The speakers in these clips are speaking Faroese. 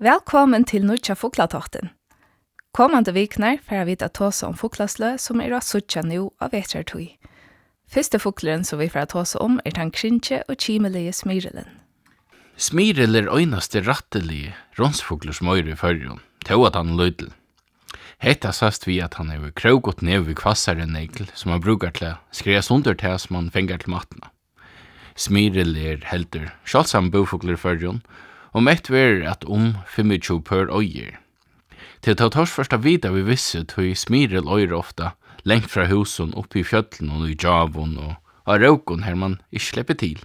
Velkommen til nødja fuglatáttin. Kommande viknar får vi ta oss om fuglaslø som av suttja nu av vetrartøy. Første fugleren som vi får ta oss om den krinche og kimelige smyrilen. Smyril øynaste rattelige ronsfugler som i fyrjon, til at han løydel. Hetta sast vi at han er kraugot nev i kvassare negl som han brukar til skreas under til som han fengar til matna. Smyril heldur sjálfsam bofugler fyrjon, og mett ver at 25 per øyer. Til ta tors første vida vi visse tog Smyril øyer ofta lengt fra husen oppi i fjøtlen og i javon og av råkon her man ikke slipper til.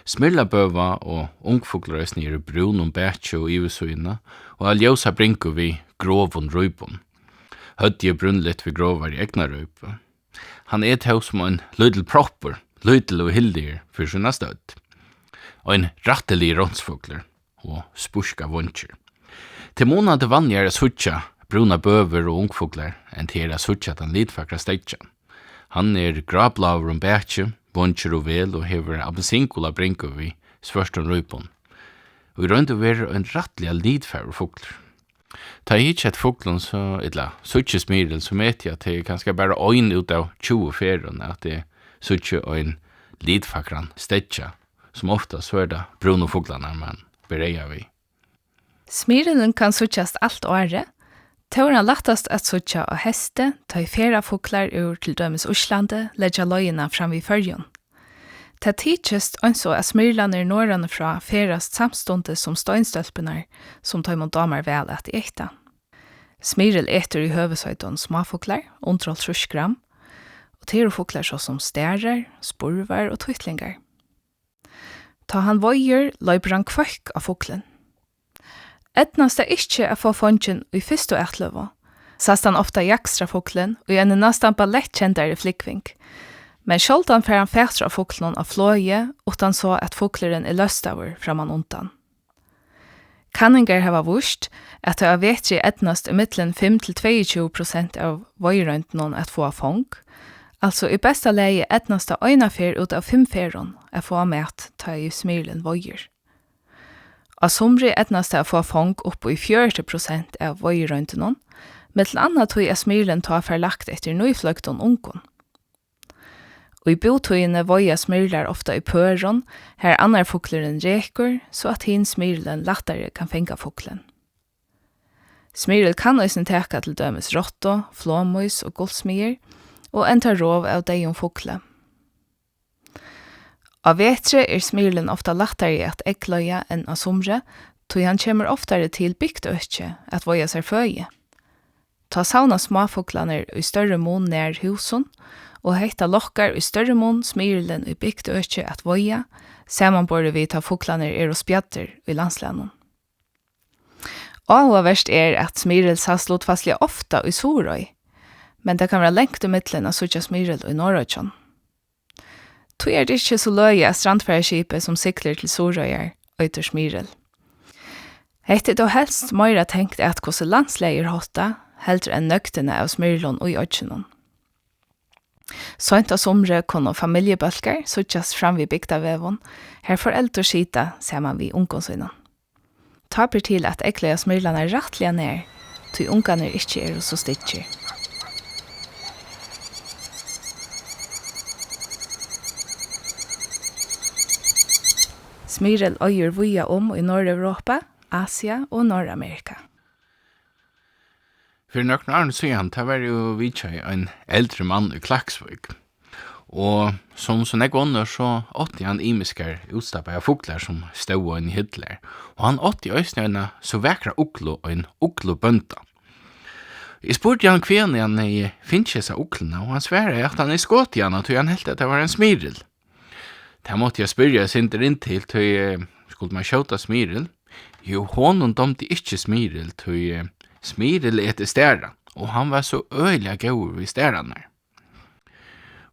Smyrlabøva og ungfugler er brun og bætje og ivesøyna, og aljosa brinko vi grovon røybon. Hødje brunnlitt vi grovar i egna røype. Han tau som en løydel propper, løydel og hildir for sinna stødd. Og en rattelig ronsfugler og spurska vuncher. Til månade vannjar suttja bruna bøver og ungfugler enn til suttja den lidfakra stegja. Han grablaver om bætje, vuncher og vel og hever abesinkula brinko vi svørsten røypon. Og rundt og ver en rattelig lidfakra fugler. Ta hitje et fuglen så suttja Smyril som jeg til kanskje bare øyn ut av 20 ferien at det suttja en lidfakran stegja som ofta så det bruno fuglarna man bereia vi. Smyrilen kan suttjast alt året. Tåren lattast at suttja av heste, ta i fera fuglar ur til dømes Oslandet, leggja løyina fram vid fyrjon. Ta tidkjest ønso at smyrilaner norrande fra ferast samstunde som støynstølpenar, som tar mot damer vel at ekta. Smyril eter i høvesøydon småfuglar, under 30 gram, og til fuglar så som stærer, spurvar og tvittlingar. Ta han voier, løyper han kvøkk av fuglen. Etnast ikkje å få fongen i fyrstu ætløva, sast han ofta jakstra fuglen og en nastan ballettkjendare flikvink. Men sjoldan fer han fæstra fuglen av fløye, utan så at fugleren løstavur framan undan. Kanningar hava vurst at det vetri etnast i mittlen 5-22% av voirøynten at få fong, altså i besta leie etnast av øynafer ut av 5 feron at få mat ta i Smyrilen voier. Av somri etnast av få fong opp i 40% av voirøynten, mittlen anna tog Smyrilen ta forlagt etter nøyfløgton ungen. Og i botøyene voia Smyrilar ofta i pøron, her annar fugleren reker, så at hin Smyrilen lattare kan fenga fuglen. Smyril kan også teka til dømes rotto, flåmøys og guldsmyer, og enta rov av deion fugle. Av vetre Smyrilen ofta lattare at eggløya enn av somre, tog han kommer oftare til bygdøkje at voia seg føye. Ta sauna småfuglaner i større mån nær husen, og heita lokkar i større mån Smyrilen i bygdøkje at voia, samanborde vi ta fuglaner og spjatter i landslænen. Og verst at Smyril saslot fastlig ofta i Sorøy, men det kan være lengt i middelen av suttja Smyril i Norrøtjon. Tog det ikke så løye av strandfæreskipet som sikler til Sorøyer og ytter Smyril. Hette då helst meira tenkt at hvordan landsleier hotta, heldre enn nøktene av Smyrilon og i Øtjenon. Sånt av somre kunne familiebølger suttjas fram vid bygdavevon, her foreldre skita saman vid ungonsøyna. Taper til at ekleia Smyrilane rattliga ner, til ungarne ikkje så stitcher. Smyril øyer vuja i Nord-Europa, Asia og Nord-Amerika. For nøkken Arne sier han, det var jo vidtjøy en eldre mann i Klaksvøk. Og som jeg ånder så åtte han imiskar utstappet av fuglar som stod inn i Hitler. Og han åtte i øysnøyna så vekra uklo og en uklobønta. Jeg spurte han kvinne han finnes seg uklene, og han sverre at han skått igjen, og han helt at det var en Smyril. Det måtte jeg spørre sinter inntil, til skulle man skjøta Smyril. Jo, honom domte ikke Smyril, til Smyril etter stæra, og han var så øyelig gøy ved stærane.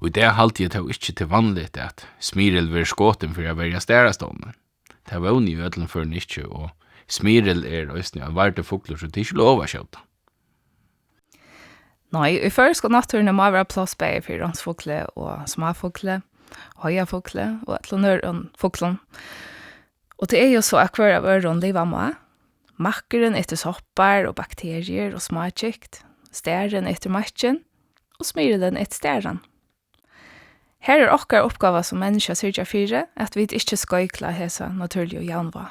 Og i det halte jeg tog ikke til vanligt at Smyril var skåten for å være stærastående. Det var jo nye ødelen for den ikke, og Smyril også en varte fugler, så det er ikke lov å skjøta. Nei, i først og naturen må være plass bare for ronsfugle og småfugle, høyafugle og et eller annet fuglen. Og det jo så at hver av øren livet må, Makkeren etter soppar og bakterier og småkjikt, stæren etter matchen, og smyrilen etter stæren. Her okkar oppgava som mennesker syrja fire, at vi ikke skøykla hesa naturlig og jaunva.